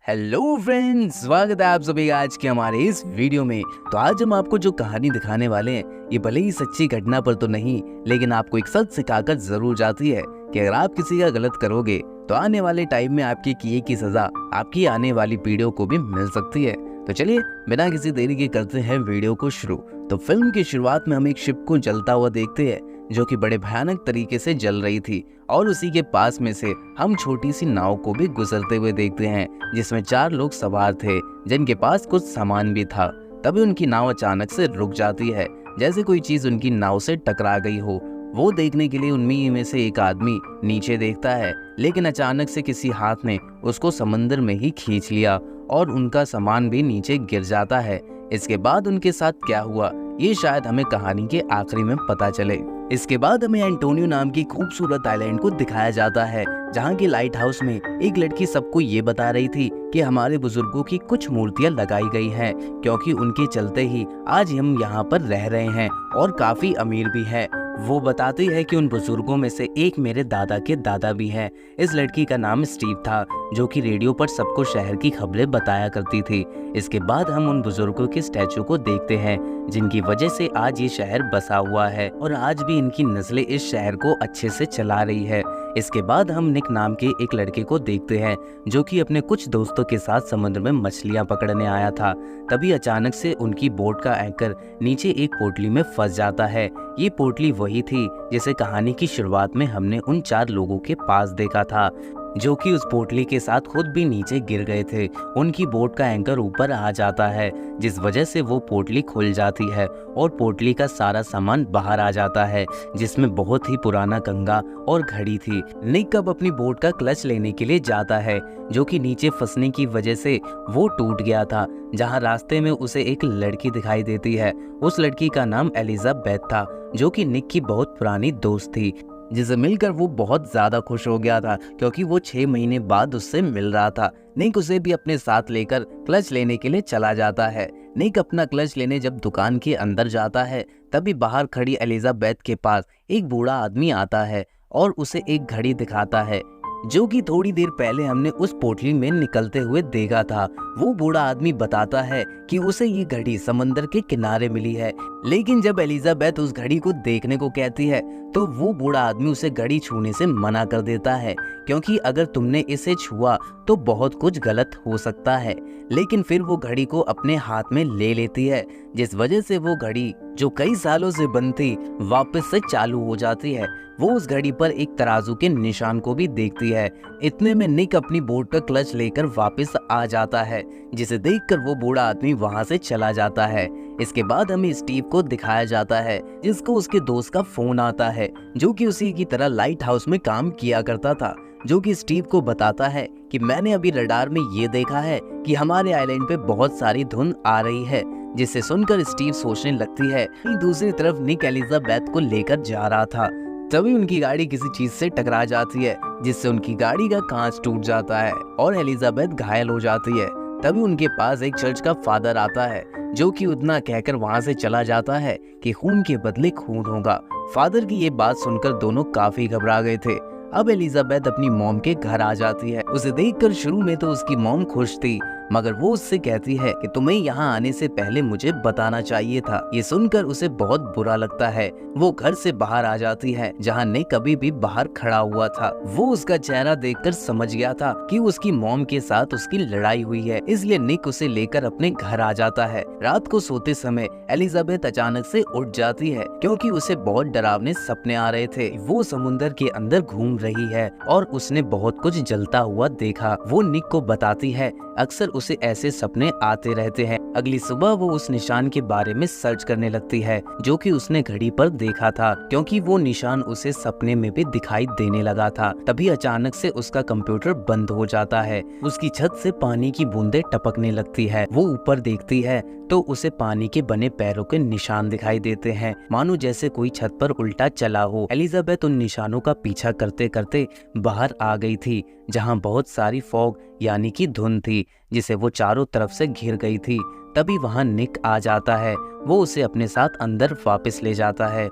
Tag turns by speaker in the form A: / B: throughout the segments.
A: Hello friends, स्वागत है आप सभी का आज के हमारे इस वीडियो में। तो आज हम आपको जो कहानी दिखाने वाले हैं ये भले ही सच्ची घटना पर तो नहीं, लेकिन आपको एक सच सिखाकर जरूर जाती है कि अगर आप किसी का गलत करोगे तो आने वाले टाइम में आपके किए की सजा आपकी आने वाली पीढ़ियों को भी मिल सकती है। तो चलिए बिना किसी देरी के करते हैं वीडियो को शुरू। तो फिल्म की शुरुआत में हम एक शिप को जलता हुआ देखते हैं जो कि बड़े भयानक तरीके से जल रही थी, और उसी के पास में से हम छोटी सी नाव को भी गुजरते हुए देखते हैं जिसमें 4 लोग सवार थे जिनके पास कुछ सामान भी था। तभी उनकी नाव अचानक से रुक जाती है, जैसे कोई चीज उनकी नाव से टकरा गई हो। वो देखने के लिए उनमें में से एक आदमी नीचे देखता है, लेकिन अचानक से किसी हाथ ने उसको समंदर में ही खींच लिया और उनका सामान भी नीचे गिर जाता है। इसके बाद उनके साथ क्या हुआ ये शायद हमें कहानी के आखिरी में पता चले। इसके बाद हमें एंटोनियो नाम की खूबसूरत आइलैंड को दिखाया जाता है, जहाँ की लाइट हाउस में एक लड़की सबको ये बता रही थी कि हमारे बुजुर्गों की कुछ मूर्तियां लगाई गई हैं, क्योंकि उनके चलते ही आज हम यहाँ पर रह रहे हैं और काफी अमीर भी है। वो बताती है कि उन बुजुर्गों में से एक मेरे दादा के दादा भी हैं। इस लड़की का नाम स्टीव था, जो कि रेडियो पर सबको शहर की खबरें बताया करती थी। इसके बाद हम उन बुजुर्गों के स्टैचू को देखते हैं जिनकी वजह से आज ये शहर बसा हुआ है और आज भी इनकी नस्लें इस शहर को अच्छे से चला रही है। इसके बाद हम निक नाम के एक लड़के को देखते हैं जो कि अपने कुछ दोस्तों के साथ समुद्र में मछलियां पकड़ने आया था। तभी अचानक से उनकी बोट का एंकर नीचे एक पोटली में फंस जाता है। ये पोटली वही थी जिसे कहानी की शुरुआत में हमने उन 4 लोगों के पास देखा था, जो कि उस पोटली के साथ खुद भी नीचे गिर गए थे। उनकी बोट का एंकर ऊपर आ जाता है, जिस वजह से वो पोटली खुल जाती है और पोटली का सारा सामान बाहर आ जाता है, जिसमें बहुत ही पुराना कंघा और घड़ी थी। निक अब अपनी बोट का क्लच लेने के लिए जाता है, जो कि नीचे फंसने की वजह से वो टूट गया था। जहाँ रास्ते में उसे एक लड़की दिखाई देती है। उस लड़की का नाम एलिजाबेथ था, जो कि निक की बहुत पुरानी दोस्त थी, जिसे मिलकर वो बहुत ज्यादा खुश हो गया था क्योंकि वो 6 महीने बाद उससे मिल रहा था। निक उसे भी अपने साथ लेकर क्लच लेने के लिए चला जाता है। निक अपना क्लच लेने जब दुकान के अंदर जाता है, तभी बाहर खड़ी एलिजाबेथ के पास एक बूढ़ा आदमी आता है और उसे एक घड़ी दिखाता है, जो कि थोड़ी देर पहले हमने उस पोटली में निकलते हुए देखा था। वो बूढ़ा आदमी बताता है कि उसे ये घड़ी समंदर के किनारे मिली है, लेकिन जब एलिजाबेथ उस घड़ी को देखने को कहती है तो वो बूढ़ा आदमी उसे घड़ी छूने से मना कर देता है, क्योंकि अगर तुमने इसे छुआ तो बहुत कुछ गलत हो सकता है। लेकिन फिर वो घड़ी को अपने हाथ में ले लेती है, जिस वजह से वो घड़ी जो कई सालों से बंद थी वापस से चालू हो जाती है। वो उस घड़ी पर एक तराजू के निशान को भी देखती है। इतने में निक अपनी बोट का क्लच लेकर वापस आ जाता है, जिसे देखकर वो बूढ़ा आदमी वहां से चला जाता है। इसके बाद हमें स्टीव को दिखाया जाता है, जिसको उसके दोस्त का फोन आता है, जो कि उसी की तरह लाइट हाउस में काम किया करता था, जो कि स्टीव को बताता है कि मैंने अभी रडार में ये देखा है कि हमारे आइलैंड पे बहुत सारी धुंध आ रही है। जिसे सुनकर स्टीव सोचने लगती है कि दूसरी तरफ निक एलिजाबेथ को लेकर जा रहा था। तभी उनकी गाड़ी किसी चीज से टकरा जाती है, जिससे उनकी गाड़ी का कांच टूट जाता है और एलिजाबेथ घायल हो जाती है। तभी उनके पास एक चर्च का फादर आता है, जो कि उतना कहकर वहां से चला जाता है कि खून के बदले खून होगा। फादर की ये बात सुनकर दोनों काफी घबरा गए थे। अब एलिजाबेथ अपनी मॉम के घर आ जाती है। उसे देखकर शुरू में तो उसकी मॉम खुश थी, मगर वो उससे कहती है कि तुम्हें यहाँ आने से पहले मुझे बताना चाहिए था। ये सुनकर उसे बहुत बुरा लगता है। वो घर से बाहर आ जाती है, जहाँ निक कभी भी बाहर खड़ा हुआ था। वो उसका चेहरा देखकर समझ गया था कि उसकी मॉम के साथ उसकी लड़ाई हुई है, इसलिए निक उसे लेकर अपने घर आ जाता है। रात को सोते समय एलिजाबेथ अचानक से उठ जाती है, क्योंकि उसे बहुत डरावने सपने आ रहे थे। वो समुद्र के अंदर घूम रही है और उसने बहुत कुछ जलता हुआ देखा। वो निक को बताती है अक्सर उसे ऐसे सपने आते रहते हैं। अगली सुबह वो उस निशान के बारे में सर्च करने लगती है, जो कि उसने घड़ी पर देखा था, क्योंकि वो निशान उसे सपने में भी दिखाई देने लगा था। तभी अचानक से उसका कंप्यूटर बंद हो जाता है। उसकी छत से पानी की बूंदें टपकने लगती है। वो ऊपर देखती है तो उसे पानी के बने पैरों के निशान दिखाई देते हैं, मानो जैसे कोई छत पर उल्टा चला हो। एलिजाबेथ उन निशानों का पीछा करते करते बाहर आ गई थी, जहां बहुत सारी फॉग यानी कि धुंध थी, जिसे वो चारों तरफ से घिर गई थी। तभी वहां निक आ जाता है। वो उसे अपने साथ अंदर वापस ले जाता है।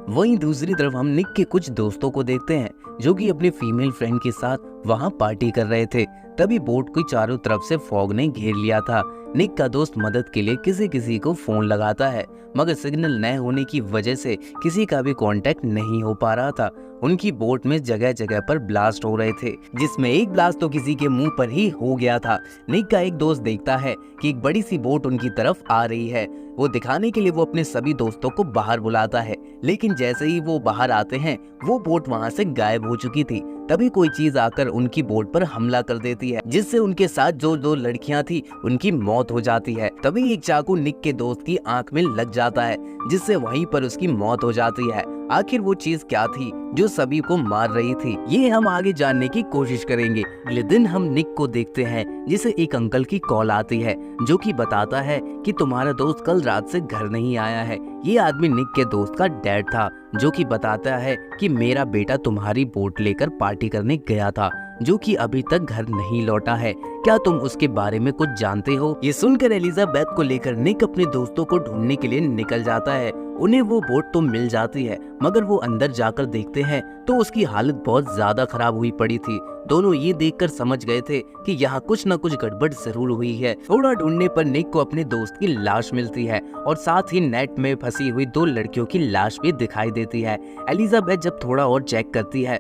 A: वहीं दूसरी तरफ हम निक के कुछ दोस्तों को देखते हैं, जो कि अपने फीमेल फ्रेंड के साथ वहां पार्टी कर रहे थे। तभी बोट को चारों तरफ से फॉग ने घेर लिया था। निक का दोस्त मदद के लिए किसी किसी को फोन लगाता है, मगर सिग्नल न होने की वजह से किसी का भी कांटेक्ट नहीं हो पा रहा था। उनकी बोट में जगह जगह पर ब्लास्ट हो रहे थे, जिसमें एक ब्लास्ट तो किसी के मुंह पर ही हो गया था। निक का एक दोस्त देखता है कि एक बड़ी सी बोट उनकी तरफ आ रही है। वो दिखाने के लिए वो अपने सभी दोस्तों को बाहर बुलाता है, लेकिन जैसे ही वो बाहर आते हैं वो बोट वहां से गायब हो चुकी थी। तभी कोई चीज आकर उनकी बोट पर हमला कर देती है, जिससे उनके साथ जो दो लड़कियां थी उनकी मौत हो जाती है। तभी एक चाकू निक के दोस्त की आंख में लग जाता है, जिससे वहीं पर उसकी मौत हो जाती है। आखिर वो चीज क्या थी जो सभी को मार रही थी, ये हम आगे जानने की कोशिश करेंगे। अगले दिन हम निक को देखते हैं, जिसे एक अंकल की कॉल आती है, जो कि बताता है कि तुम्हारा दोस्त कल रात से घर नहीं आया है। ये आदमी निक के दोस्त का डैड था, जो कि बताता है कि मेरा बेटा तुम्हारी बोट लेकर पार्टी करने गया था, जो कि अभी तक घर नहीं लौटा है। क्या तुम उसके बारे में कुछ जानते हो? ये सुनकर एलिजाबेथ को लेकर निक अपने दोस्तों को ढूंढने के लिए निकल जाता है। उन्हें वो बोट तो मिल जाती है, मगर वो अंदर जाकर देखते हैं तो उसकी हालत बहुत ज्यादा खराब हुई पड़ी थी। दोनों ये देखकर समझ गए थे कि यहाँ कुछ न कुछ गड़बड़ जरूर हुई है। थोड़ा ढूंढने पर निक को अपने दोस्त की लाश मिलती है और साथ ही नेट में फंसी हुई दो लड़कियों की लाश भी दिखाई देती है। एलिजाबेथ जब थोड़ा और चेक करती है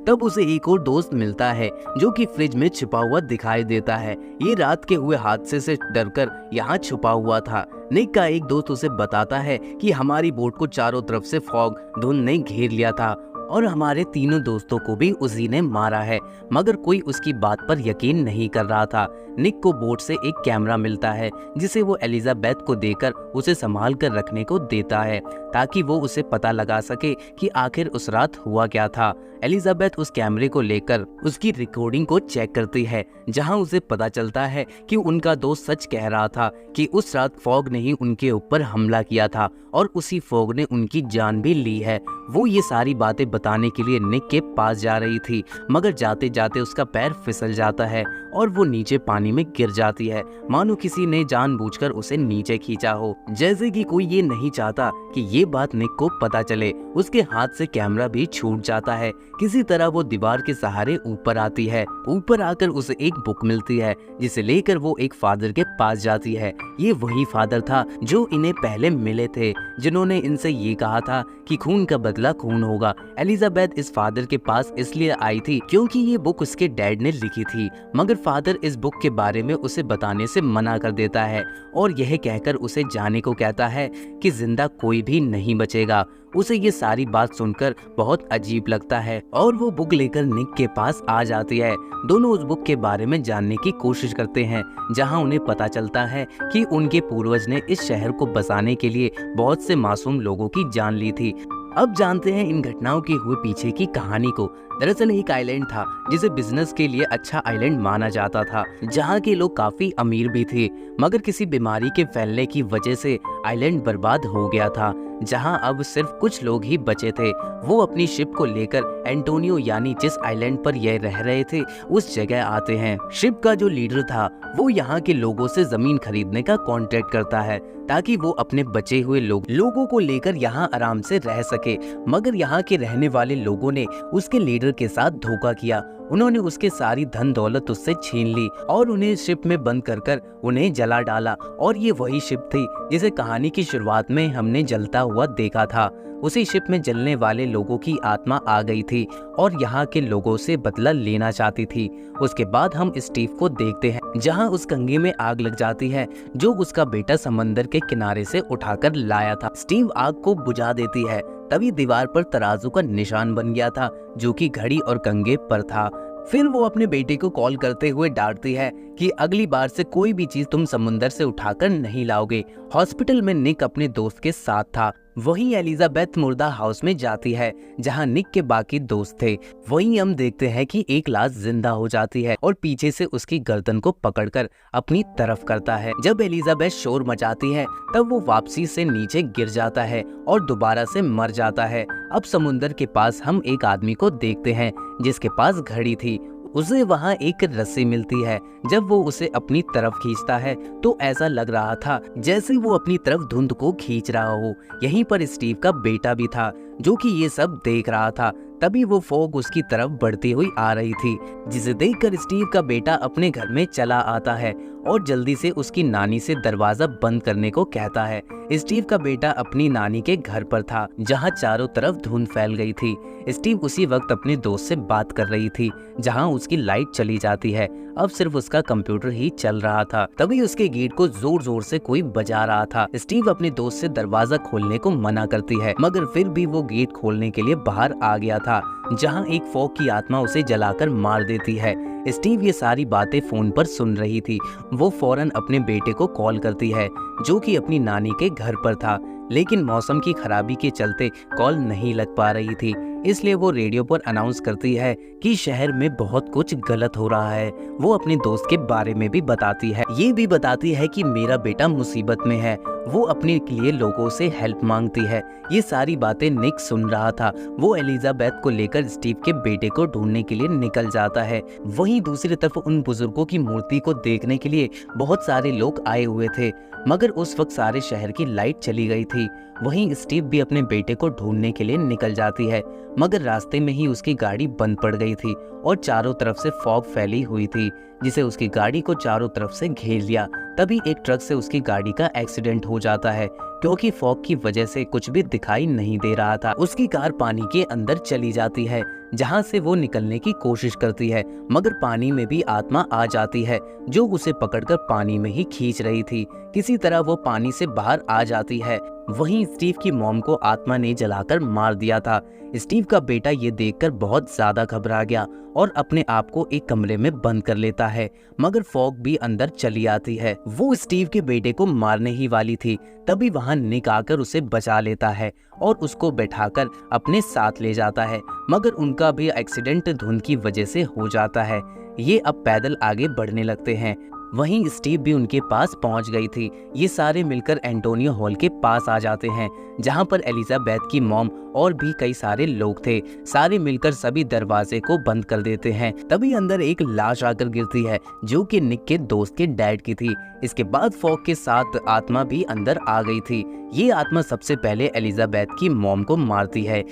A: तब उसे एक और दोस्त मिलता है, जो कि फ्रिज में छिपा हुआ दिखाई देता है। ये रात के हुए हादसे से डरकर यहाँ छुपा हुआ था। निक का एक दोस्त उसे बताता है कि हमारी बोट को चारों तरफ से फॉग धुंध ने घेर लिया था और हमारे तीनों दोस्तों को भी उसी ने मारा है, मगर कोई उसकी बात पर यकीन नहीं कर रहा था। निक को बोट से एक कैमरा मिलता है, जिसे वो एलिजाबेथ को देकर उसे संभाल कर रखने को देता है, ताकि वो उसे पता लगा सके कि आखिर उस रात हुआ क्या था। एलिजाबेथ उस कैमरे को लेकर उसकी रिकॉर्डिंग को चेक करती है, जहां उसे पता चलता है कि उनका दोस्त सच कह रहा था कि उस रात फॉग ने ही उनके ऊपर हमला किया था और उसी फॉग ने उनकी जान भी ली है। वो ये सारी बातें बताने के लिए निक के पास जा रही थी, मगर जाते जाते उसका पैर फिसल जाता है और वो नीचे पानी में गिर जाती है, मानो किसी ने जानबूझकर उसे नीचे खींचा हो, जैसे कि कोई ये नहीं चाहता कि ये बात निक को पता चले। उसके हाथ से कैमरा भी छूट जाता है। किसी तरह वो दीवार के सहारे ऊपर आती है। ऊपर आकर उसे एक बुक मिलती है, जिसे लेकर वो एक फादर के पास जाती है। ये वही फादर था जो इन्हें पहले मिले थे, जिन्होंने इनसे ये कहा था कि खून का बदला खून होगा। एलिजाबेथ इस फादर के पास इसलिए आई थी क्योंकि ये बुक उसके डैड ने लिखी थी, मगर फादर इस बुक के बारे में उसे बताने से मना कर देता है और यह कहकर उसे जाने को कहता है कि जिंदा कोई भी नहीं बचेगा। उसे ये सारी बात सुनकर बहुत अजीब लगता है और वो बुक लेकर निक के पास आ जाती है। दोनों उस बुक के बारे में जानने की कोशिश करते हैं, जहां उन्हें पता चलता है कि उनके पूर्वज ने इस शहर को बसाने के लिए बहुत से मासूम लोगों की जान ली थी। अब जानते हैं इन घटनाओं के हुए पीछे की कहानी को। दरअसल एक आइलैंड था जिसे बिजनेस के लिए अच्छा आइलैंड माना जाता था, जहाँ के लोग काफी अमीर भी थे, मगर किसी बीमारी के फैलने की वजह से आइलैंड बर्बाद हो गया था, जहां अब सिर्फ कुछ लोग ही बचे थे। वो अपनी शिप को लेकर एंटोनियो यानी जिस आइलैंड पर यह रह रहे थे उस जगह आते हैं। शिप का जो लीडर था वो यहाँ के लोगों से जमीन खरीदने का कॉन्ट्रैक्ट करता है, ताकि वो अपने बचे हुए लोगों को लेकर यहाँ आराम से रह सके। मगर यहाँ के रहने वाले लोगों ने उसके लीडर के साथ धोखा किया। उन्होंने उसके सारी धन दौलत उससे छीन ली और उन्हें शिप में बंद कर उन्हें जला डाला। और ये वही शिप थी जिसे कहानी की शुरुआत में हमने जलता हुआ देखा था। उसी शिप में जलने वाले लोगों की आत्मा आ गई थी और यहाँ के लोगों से बदला लेना चाहती थी। उसके बाद हम स्टीव को देखते हैं, जहाँ उस कंघी में आग लग जाती है जो उसका बेटा समंदर के किनारे से उठाकर लाया था। स्टीव आग को बुझा देती है। तभी दीवार पर तराजू का निशान बन गया था, जो कि घड़ी और कंघे पर था। फिर वो अपने बेटे को कॉल करते हुए डांटती है कि अगली बार से कोई भी चीज तुम समुंदर से उठाकर नहीं लाओगे। हॉस्पिटल में निक अपने दोस्त के साथ था। वहीं एलिजाबेथ मुर्दा हाउस में जाती है, जहां निक के बाकी दोस्त थे। वहीं हम देखते हैं कि एक लाश जिंदा हो जाती है और पीछे से उसकी गर्दन को पकड़कर अपनी तरफ करता है। जब एलिजाबेथ शोर मचाती है तब वो वापसी से नीचे गिर जाता है और दोबारा से मर जाता है। अब समुंदर के पास हम एक आदमी को देखते हैं जिसके पास घड़ी थी। उसे वहाँ एक रस्सी मिलती है। जब वो उसे अपनी तरफ खींचता है तो ऐसा लग रहा था जैसे वो अपनी तरफ धुंध को खींच रहा हो। यहीं पर स्टीव का बेटा भी था, जो कि ये सब देख रहा था। तभी वो फॉग उसकी तरफ बढ़ती हुई आ रही थी, जिसे देखकर स्टीव का बेटा अपने घर में चला आता है और जल्दी से उसकी नानी से दरवाजा बंद करने को कहता है। स्टीव का बेटा अपनी नानी के घर पर था, जहां चारों तरफ धुंध फैल गई थी। स्टीव उसी वक्त अपने दोस्त से बात कर रही थी, जहां उसकी लाइट चली जाती है। अब सिर्फ उसका कंप्यूटर ही चल रहा था। तभी उसके गेट को जोर जोर से कोई बजा रहा था। स्टीव अपने दोस्त से दरवाजा खोलने को मना करती है, मगर फिर भी वो गेट खोलने के लिए बाहर आ गया था, जहां एक फॉग की आत्मा उसे जलाकर मार देती है। स्टीव ये सारी बातें फोन पर सुन रही थी। वो फौरन अपने बेटे को कॉल करती है, जो कि अपनी नानी के घर पर था, लेकिन मौसम की खराबी के चलते कॉल नहीं लग पा रही थी। इसलिए वो रेडियो पर अनाउंस करती है कि शहर में बहुत कुछ गलत हो रहा है। वो अपने दोस्त के बारे में भी बताती है, ये भी बताती है कि मेरा बेटा मुसीबत में है। वो अपने लिए लोगों से हेल्प मांगती है। ये सारी बातें निक सुन रहा था। वो एलिजाबेथ को लेकर स्टीव के बेटे को ढूंढने के लिए निकल जाता है। वहीं दूसरी तरफ उन बुजुर्गों की मूर्ति को देखने के लिए बहुत सारे लोग आए हुए थे, मगर उस वक्त सारे शहर की लाइट चली गई थी। वहीं स्टीव भी अपने बेटे को ढूंढने के लिए निकल जाती है, मगर रास्ते में ही उसकी गाड़ी बंद पड़ गई थी और चारों तरफ से फॉग फैली हुई थी, जिसे उसकी गाड़ी को चारों तरफ से घेर लिया। तभी एक ट्रक से उसकी गाड़ी का एक्सीडेंट हो जाता है, क्योंकि फॉग की वजह से कुछ भी दिखाई नहीं दे रहा था। उसकी कार पानी के अंदर चली जाती है, जहां से वो निकलने की कोशिश करती है, मगर पानी में भी आत्मा आ जाती है, जो उसे पकड़कर पानी में ही खींच रही थी। किसी तरह वो पानी से बाहर आ जाती है। वहीं स्टीव की मॉम को आत्मा ने जलाकर मार दिया था। स्टीव का बेटा ये देखकर बहुत ज्यादा घबरा गया और अपने आप को एक कमरे में बंद कर लेता है, मगर फॉग भी अंदर चली आती है। वो स्टीव के बेटे को मारने ही वाली थी, तभी वहां निक आकर उसे बचा लेता है और उसको बैठाकर अपने साथ ले जाता है, मगर उनका भी एक्सीडेंट धुंध की वजह से हो जाता है। ये अब पैदल आगे बढ़ने लगते हैं। वहीं स्टीव भी उनके पास पहुंच गई थी। ये सारे मिलकर एंटोनियो हॉल के पास आ जाते हैं, जहां पर एलिजाबेथ की मॉम और भी कई सारे लोग थे। सारे मिलकर सभी दरवाजे को बंद कर देते हैं। तभी अंदर एक लाश आकर गिरती है, जो कि निक के दोस्त के डैड की थी। इसके बाद फॉग के साथ आत्मा भी अंदर आ गई थी। ये आत्मा सबसे पहले एलिजाबेथ की मॉम को मारती है,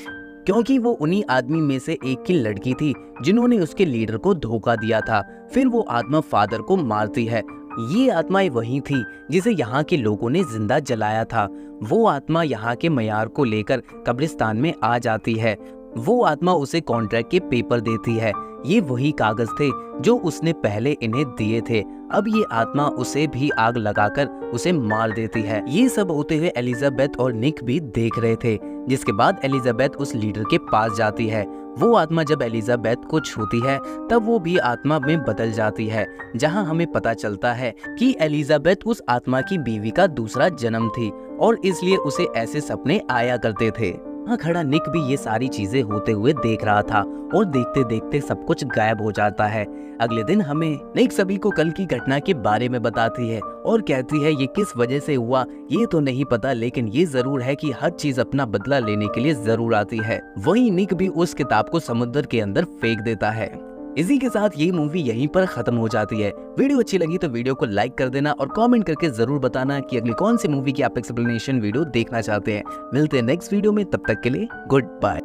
A: क्योंकि वो उन्हीं आदमी में से एक की लड़की थी जिन्होंने उसके लीडर को धोखा दिया था। फिर वो आत्मा फादर को मारती है। ये आत्मा वही थी जिसे यहाँ के लोगों ने जिंदा जलाया था। वो आत्मा यहाँ के मयार को लेकर कब्रिस्तान में आ जाती है। वो आत्मा उसे कॉन्ट्रैक्ट के पेपर देती है। ये वही कागज थे जो उसने पहले इन्हें दिए थे। अब ये आत्मा उसे भी आग लगाकर उसे मार देती है। ये सब होते हुए एलिजाबेथ और निक भी देख रहे थे, जिसके बाद एलिजाबेथ उस लीडर के पास जाती है। वो आत्मा जब एलिजाबेथ को छूती है, तब वो भी आत्मा में बदल जाती है, जहां हमें पता चलता है कि एलिजाबेथ उस आत्मा की बीवी का दूसरा जन्म थी और इसलिए उसे ऐसे सपने आया करते थे। वहाँ खड़ा निक भी ये सारी चीजें होते हुए देख रहा था और देखते देखते सब कुछ गायब हो जाता है। अगले दिन हमें निक सभी को कल की घटना के बारे में बताती है और कहती है ये किस वजह से हुआ ये तो नहीं पता, लेकिन ये जरूर है कि हर चीज अपना बदला लेने के लिए जरूर आती है। वहीं निक भी उस किताब को समुद्र के अंदर फेंक देता है। इसी के साथ ये मूवी यहीं पर खत्म हो जाती है। वीडियो अच्छी लगी तो वीडियो को लाइक कर देना और कमेंट करके जरूर बताना कि अगली कौन सी मूवी की आप एक्सप्लेनेशन वीडियो देखना चाहते हैं। मिलते हैं नेक्स्ट वीडियो में, तब तक के लिए गुड बाय।